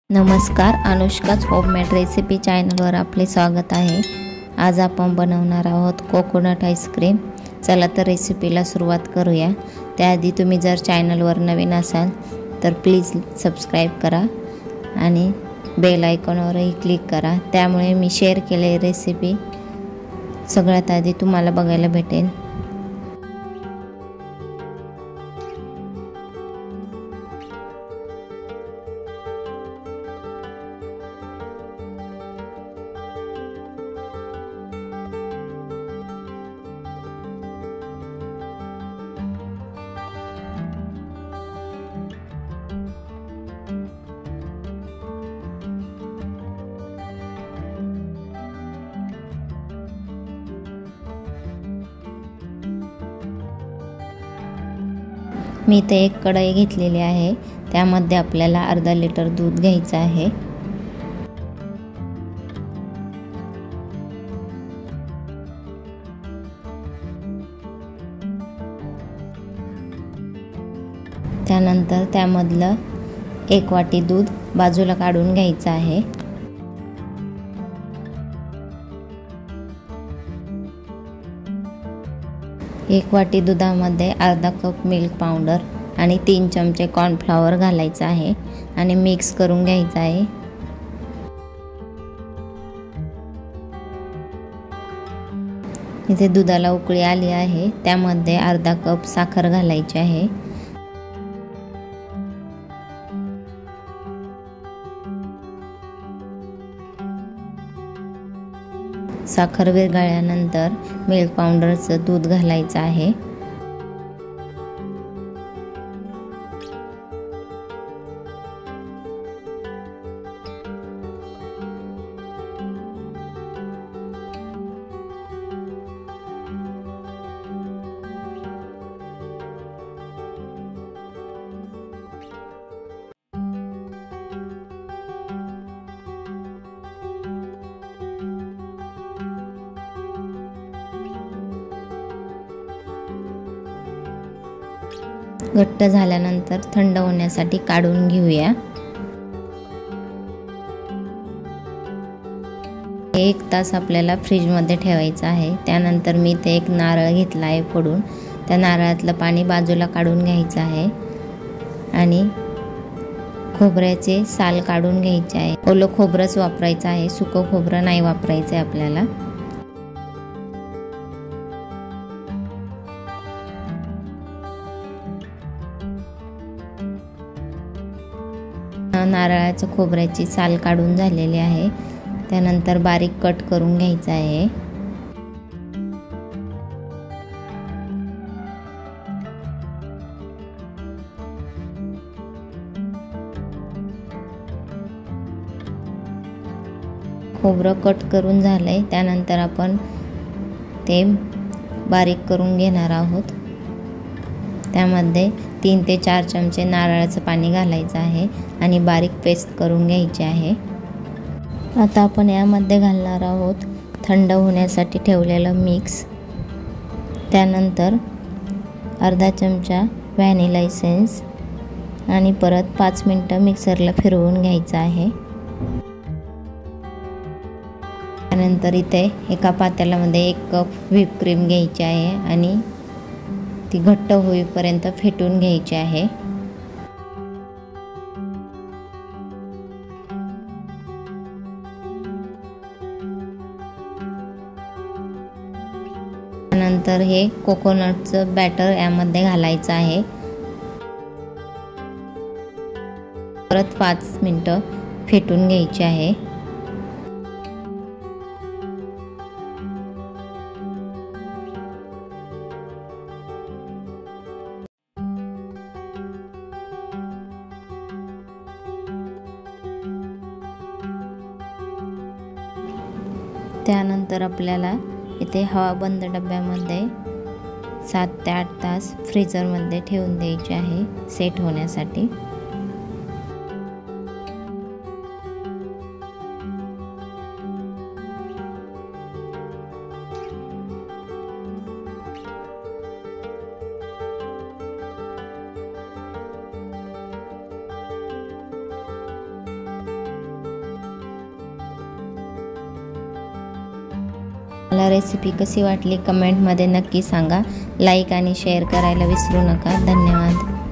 नमस्कार, अनुष्काच homemade recipe चॅनलवर आपले स्वागत आहे। आज आपण बनवणार आहोत कोकोनट आईस्क्रीम। चला तर रेसिपीला सुरुवात करूया। त्याआधी तुम्ही जर चॅनलवर नवीन असाल तर प्लीज सबस्क्राइब करा आणि बेल आयकॉनवरही क्लिक करा, त्यामुळे मी शेअर केलेली रेसिपी सगळ्यात आधी तुम्हाला बघायला भेटेल। मी ते एक कढई घेतलेली आहे, त्यामध्ये आपल्याला अर्धा लिटर दूध घ्यायचं आहे। त्यानंतर त्यामधलं एक वाटी दूध बाजूला काढून घ्यायचं आहे। एक वाटी दुधामध्ये अर्धा कप मिल्क पावडर आणि 3 चमचे कॉर्नफ्लॉवर घालायचा आहे आणि मिक्स करून घ्यायचा आहे। इथे दुधाला उकळी आली आहे, त्यामध्ये अर्धा कप साखर घालायची आहे। साखर विरघळल्यानंतर मिल्क पावडरचं दूध घालायचं आहे। घट्ट झाल्यानंतर थंड होण्यासाठी काढून घेऊया। 1 तास आपल्याला फ्रीज मध्ये ठेवायचं आहे। त्यानंतर मी ते एक नारळ घेतला आहे फोडून, त्या नारळातलं पाणी बाजूला काढून घ्यायचं आहे आणि खोबऱ्याचे साल काढून घ्यायचे आहे। ओलं खोबरंच वापरायचं आहे, सुकं खोबरं नाही वापरायचं आहे आपल्याला। नारळाच्या खोबऱ्याची साल काढून झालेली आहे, त्यानंतर बारीक कट करून घ्यायचा आहे। खोबरं कट करून झालंय, त्यानंतर आपण ते बारीक करून घेणार आहोत। त्यामध्ये 3 ते 4 चमचे नारळाचं पाणी घालायचं आहे आणि बारीक पेस्ट करून घ्यायची आहे। आता आपण यामध्ये घालणार आहोत थंड होण्यासाठी ठेवलेलं मिक्स, त्यानंतर अर्धा चमचा व्हॅनिला एसेन्स आणि परत 5 मिनिटं मिक्सरला फिरवून घ्यायचं आहे। त्यानंतर इथे एका पातेल्यामध्ये 1 कप व्हिप क्रीम घ्यायची आहे आणि ती घट्ट होईपर्यंत फेटून घ्यायची आहे। नंतर हे कोकोनटचं बॅटर यामध्ये घालायचं आहे। परत 5 मिनिटं फेटून घ्यायची आहे। त्यानंतर आपल्याला इथे हवाबंद डब्यामध्ये 7 ते 8 तास फ्रीजरमध्ये ठेवून द्यायचे आहे सेट होण्यासाठी। मला रेसिपी कशी वाटली कमेंटमध्ये नक्की सांगा. लाईक आणि शेअर करायला विसरू नका. धन्यवाद.